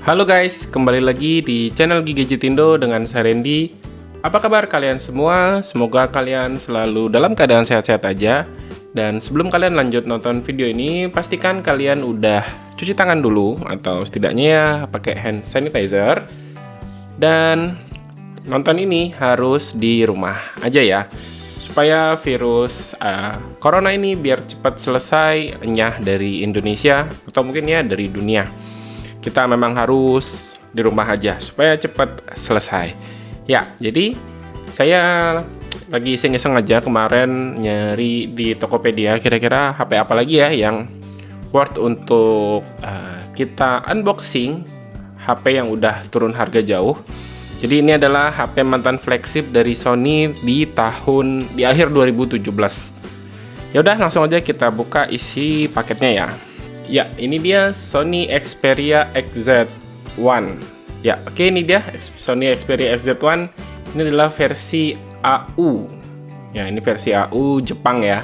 Halo guys, kembali lagi di channel Gigejitindo dengan saya Randy. Apa kabar kalian semua? Semoga kalian selalu dalam keadaan sehat-sehat aja. Dan sebelum kalian lanjut nonton video ini, pastikan kalian udah cuci tangan dulu, atau setidaknya ya pakai hand sanitizer. Dan nonton ini harus di rumah aja ya, supaya virus corona ini biar cepat selesai, enyah dari Indonesia, atau mungkin ya dari dunia. Kita memang harus di rumah aja supaya cepat selesai. Ya, jadi saya lagi iseng-iseng aja kemarin nyari di Tokopedia kira-kira HP apa lagi ya yang worth untuk kita unboxing, HP yang udah turun harga jauh. Jadi ini adalah HP mantan flagship dari Sony di akhir 2017. Ya udah, langsung aja kita buka isi paketnya ya. Ya, ini dia Sony Xperia XZ1. Ya, oke, ini dia Sony Xperia XZ1. Ini adalah versi AU. Ya, ini versi AU Jepang ya.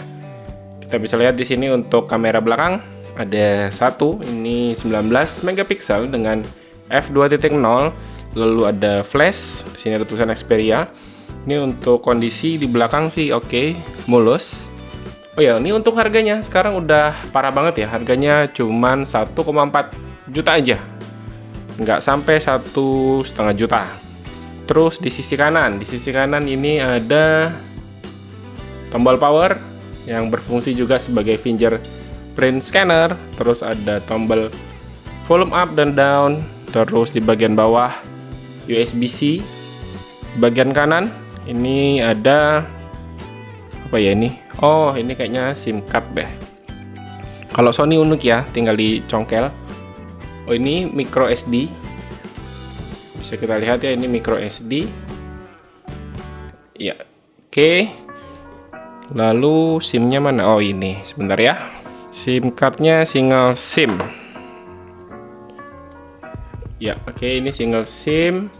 Kita bisa lihat di sini untuk kamera belakang ada satu, ini 19 megapiksel dengan f2.0. Lalu ada flash, di sini ada tulisan Xperia. Ini untuk kondisi di belakang sih oke, mulus. Oh ya, ini untuk harganya sekarang udah parah banget ya. Harganya cuman 1,4 juta aja. Nggak sampai 1,5 juta. Terus di sisi kanan ini ada tombol power yang berfungsi juga sebagai fingerprint scanner. Terus ada tombol volume up dan down. Terus di bagian bawah USB-C. Bagian kanan ini ada apa ya ini? Oh, ini kayaknya SIM card deh. Kalau Sony unik ya, tinggal dicongkel. Oh, ini micro SD. Bisa kita lihat ya, ini micro SD. Ya, oke. Lalu SIM-nya mana? Oh, ini. Sebentar ya. SIM card-nya single SIM. Ya, oke, ini single SIM.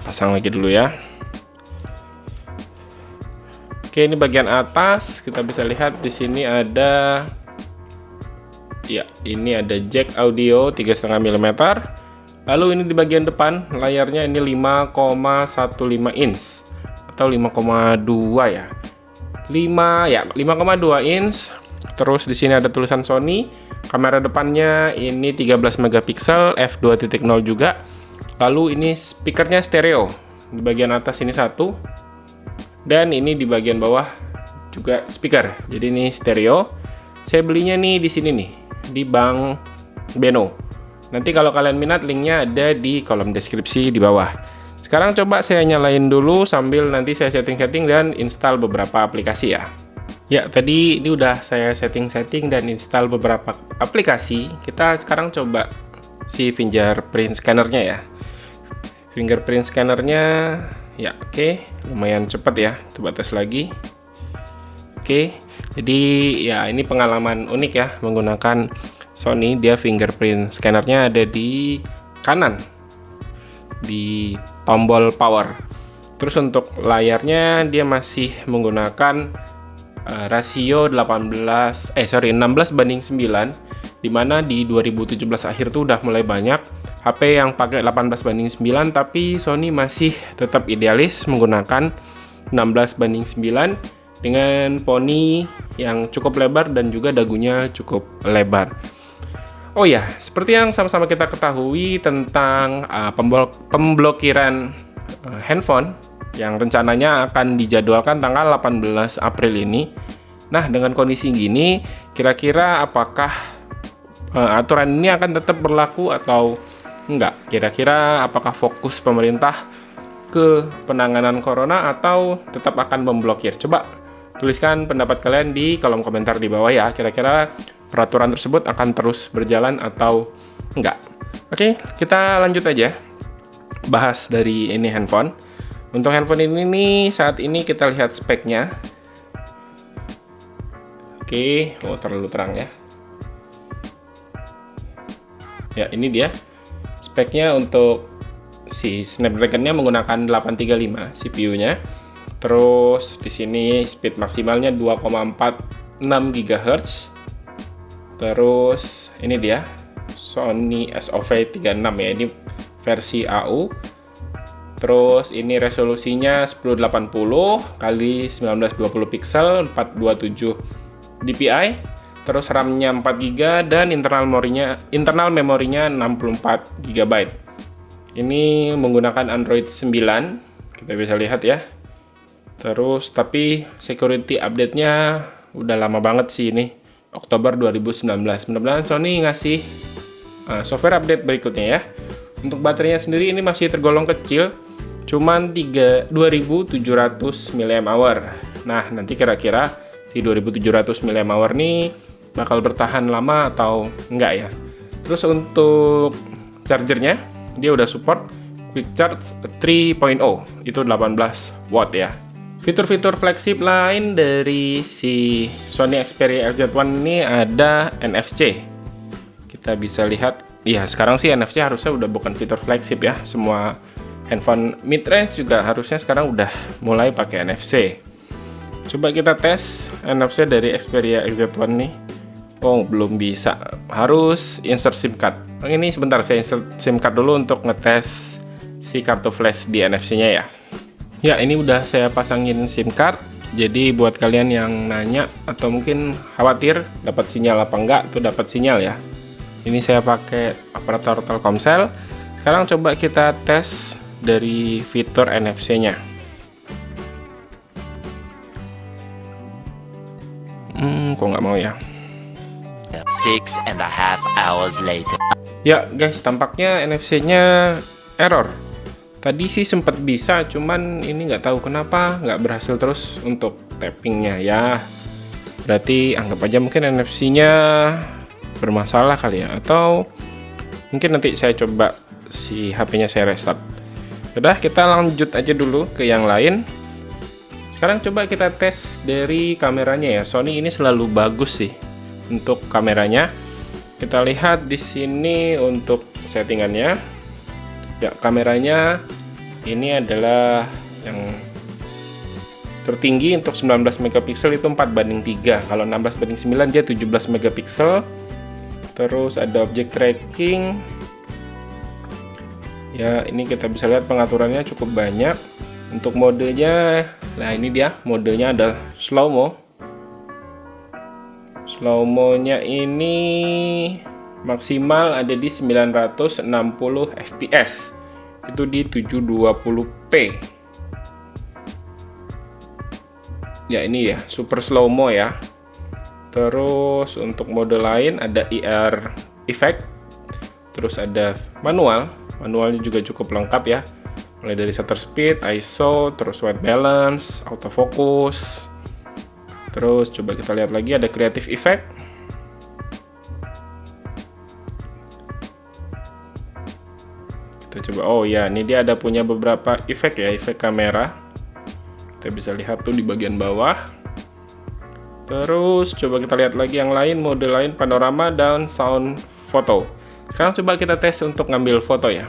Pasang lagi dulu ya. Oke, ini bagian atas kita bisa lihat di sini ada ya, ini ada jack audio 3,5 mm. Lalu ini di bagian depan layarnya ini 5,15 inch atau 5,2 ya. 5,2 inch. Terus di sini ada tulisan Sony. Kamera depannya ini 13 megapiksel f2.0 juga. Lalu ini speakernya stereo. Di bagian atas ini satu. Dan ini di bagian bawah juga speaker. Jadi ini stereo. Saya belinya nih di sini nih, di Bank Beno. Nanti kalau kalian minat, linknya ada di kolom deskripsi di bawah. Sekarang coba saya nyalain dulu sambil nanti saya setting-setting dan install beberapa aplikasi ya. Ya, tadi ini udah saya setting-setting dan install beberapa aplikasi. Kita sekarang coba si fingerprint scannernya ya. Fingerprint scannernya ya, oke, lumayan cepat ya. Coba tes lagi. Oke, jadi ya ini pengalaman unik ya menggunakan Sony. Dia fingerprint scannernya ada di kanan, di tombol power. Terus untuk layarnya dia masih menggunakan rasio 16:9, dimana di 2017 akhir tuh udah mulai banyak HP yang pakai 18:9, tapi Sony masih tetap idealis menggunakan 16:9 dengan poni yang cukup lebar dan juga dagunya cukup lebar. Oh ya, seperti yang sama-sama kita ketahui tentang pemblokiran handphone yang rencananya akan dijadwalkan tanggal 18 April ini. Nah, dengan kondisi gini, kira-kira apakah aturan ini akan tetap berlaku atau enggak? Kira-kira apakah fokus pemerintah ke penanganan corona atau tetap akan memblokir? Coba tuliskan pendapat kalian di kolom komentar di bawah ya. Kira-kira peraturan tersebut akan terus berjalan atau enggak? Oke, kita lanjut aja bahas dari ini handphone. Untuk handphone ini nih, saat ini kita lihat speknya. Oke, oh terlalu terang ya. Ya, ini dia speknya. Untuk si Snapdragon-nya menggunakan 835 CPU-nya. Terus di sini speed maksimalnya 2,46 GHz. Terus ini dia Sony SOV36 ya, ini versi AU. Terus ini resolusinya 1080 kali 1920 pixel 427 dpi. Terus RAM-nya 4 GB dan internal memorinya 64 GB. Ini menggunakan Android 9. Kita bisa lihat ya. Terus tapi security update-nya udah lama banget sih ini. Oktober 2019. Mudah-mudahan Sony ngasih software update berikutnya ya. Untuk baterainya sendiri ini masih tergolong kecil, cuman 2700 mAh. Nah, nanti kira-kira si 2700 mAh nih bakal bertahan lama atau enggak ya. Terus untuk chargernya, dia udah support Quick Charge 3.0, itu 18 watt ya. Fitur-fitur flagship lain dari si Sony Xperia XZ1 ini ada NFC. Kita bisa lihat, ya sekarang sih NFC harusnya udah bukan fitur flagship ya. Semua handphone mid-range juga harusnya sekarang udah mulai pakai NFC. Coba kita tes NFC dari Xperia XZ1 nih. Oh, belum bisa. Harus insert SIM card. Ini sebentar, saya insert SIM card dulu untuk ngetes si kartu flash di NFC-nya ya. Ya, ini udah saya pasangin SIM card. Jadi buat kalian yang nanya atau mungkin khawatir dapat sinyal apa enggak, tuh dapat sinyal ya. Ini saya pakai operator Telkomsel. Sekarang coba kita tes dari fitur NFC-nya. Kok nggak mau ya? 6.5 hours later. Ya guys, tampaknya NFC-nya error. Tadi sih sempat bisa, cuman ini nggak tahu kenapa nggak berhasil terus untuk tappingnya ya. Berarti anggap aja mungkin NFC-nya bermasalah kali ya, atau mungkin nanti saya coba si HP-nya saya restart. Udah, kita lanjut aja dulu ke yang lain. Sekarang coba kita tes dari kameranya ya. Sony ini selalu bagus sih untuk kameranya. Kita lihat di sini untuk settingannya. Ya, kameranya ini adalah yang tertinggi untuk 19 megapiksel itu 4:3. Kalau 16:9 dia 17 megapiksel. Terus ada object tracking. Ya, ini kita bisa lihat pengaturannya cukup banyak. Untuk modenya, nah ini dia, modenya ada slow mo. Slow mo-nya ini maksimal ada di 960 fps. Itu di 720p. Ya, ini ya, super slow mo ya. Terus untuk mode lain ada IR effect. Terus ada manual. Manualnya juga cukup lengkap ya. Mulai dari shutter speed, ISO, terus white balance, autofocus. Terus coba kita lihat lagi ada creative effect. Kita coba, oh ya, ini dia ada punya beberapa efek ya, efek kamera. Kita bisa lihat tuh di bagian bawah. Terus coba kita lihat lagi yang lain, mode lain, panorama dan sound foto. Sekarang coba kita tes untuk ngambil foto ya.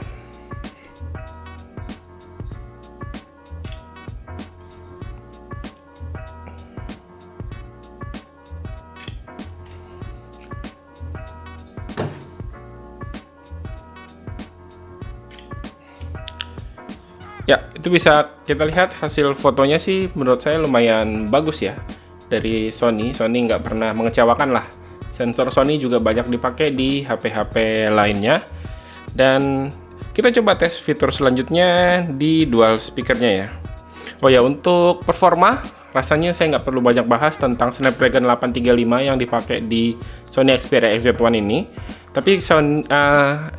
Ya, itu bisa kita lihat hasil fotonya sih menurut saya lumayan bagus ya. Dari Sony nggak pernah mengecewakan lah. Sensor Sony juga banyak dipakai di HP-HP lainnya. Dan kita coba tes fitur selanjutnya di dual speakernya ya. Oh ya, untuk performa, rasanya saya nggak perlu banyak bahas tentang Snapdragon 835 yang dipakai di Sony Xperia XZ1 ini. Tapi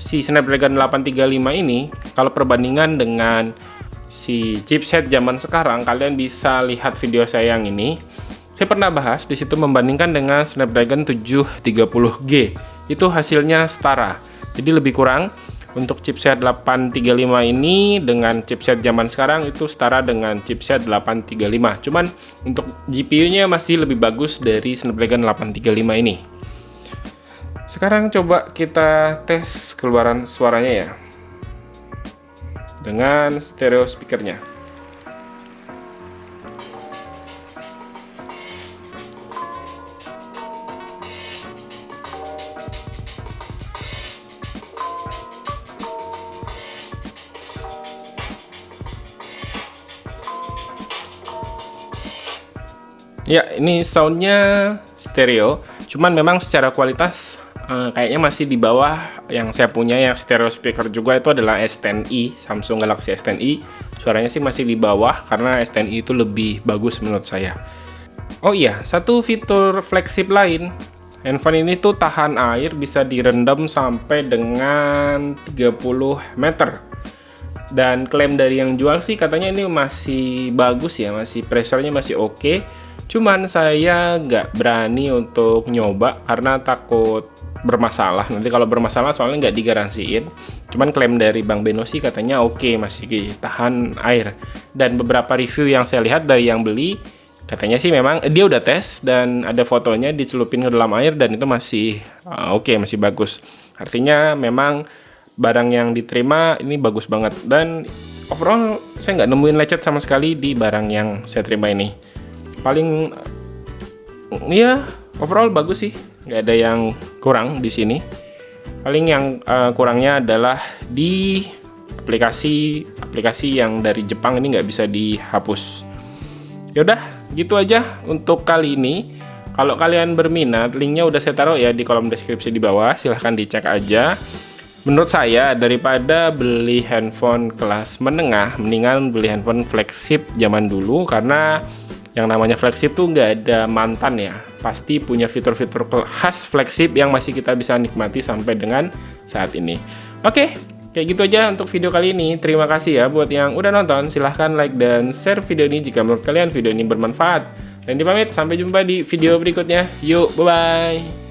si Snapdragon 835 ini, kalau perbandingan dengan si chipset zaman sekarang, kalian bisa lihat video saya yang ini. Saya pernah bahas di situ membandingkan dengan Snapdragon 730G. Itu hasilnya setara. Jadi lebih kurang untuk chipset 835 ini dengan chipset zaman sekarang itu setara dengan chipset 835. Cuman untuk GPU-nya masih lebih bagus dari Snapdragon 835 ini. Sekarang coba kita tes keluaran suaranya ya. Dengan stereo speakernya. Ya, ini soundnya stereo, cuman memang secara kualitas kayaknya masih di bawah yang saya punya yang stereo speaker juga, itu adalah S10i, Samsung Galaxy S10i. Suaranya sih masih di bawah karena S10i itu lebih bagus menurut saya. Oh iya, satu fitur flagship lain, handphone ini tuh tahan air, bisa direndam sampai dengan 30 meter. Dan klaim dari yang jual sih katanya ini masih bagus ya, masih pressure-nya masih oke. Cuman saya nggak berani untuk nyoba karena takut bermasalah. Nanti kalau bermasalah soalnya nggak digaransiin. Cuman klaim dari Bang Beno sih katanya oke, masih tahan air. Dan beberapa review yang saya lihat dari yang beli, katanya sih memang dia udah tes dan ada fotonya dicelupin ke dalam air dan itu masih oke, masih bagus. Artinya memang barang yang diterima ini bagus banget. Dan overall saya nggak nemuin lecet sama sekali di barang yang saya terima ini. Paling ya overall bagus sih, nggak ada yang kurang di sini. Paling yang kurangnya adalah di aplikasi yang dari Jepang ini nggak bisa dihapus. Yaudah, gitu aja untuk kali ini. Kalau kalian berminat, linknya udah saya taruh ya di kolom deskripsi di bawah, silahkan dicek aja. Menurut saya, daripada beli handphone kelas menengah, mendingan beli handphone flagship zaman dulu, karena yang namanya flagship tuh nggak ada mantan ya. Pasti punya fitur-fitur khas flagship yang masih kita bisa nikmati sampai dengan saat ini. Oke, kayak gitu aja untuk video kali ini. Terima kasih ya buat yang udah nonton. Silahkan like dan share video ini jika menurut kalian video ini bermanfaat. Dan dipamit, sampai jumpa di video berikutnya. Yuk, bye-bye.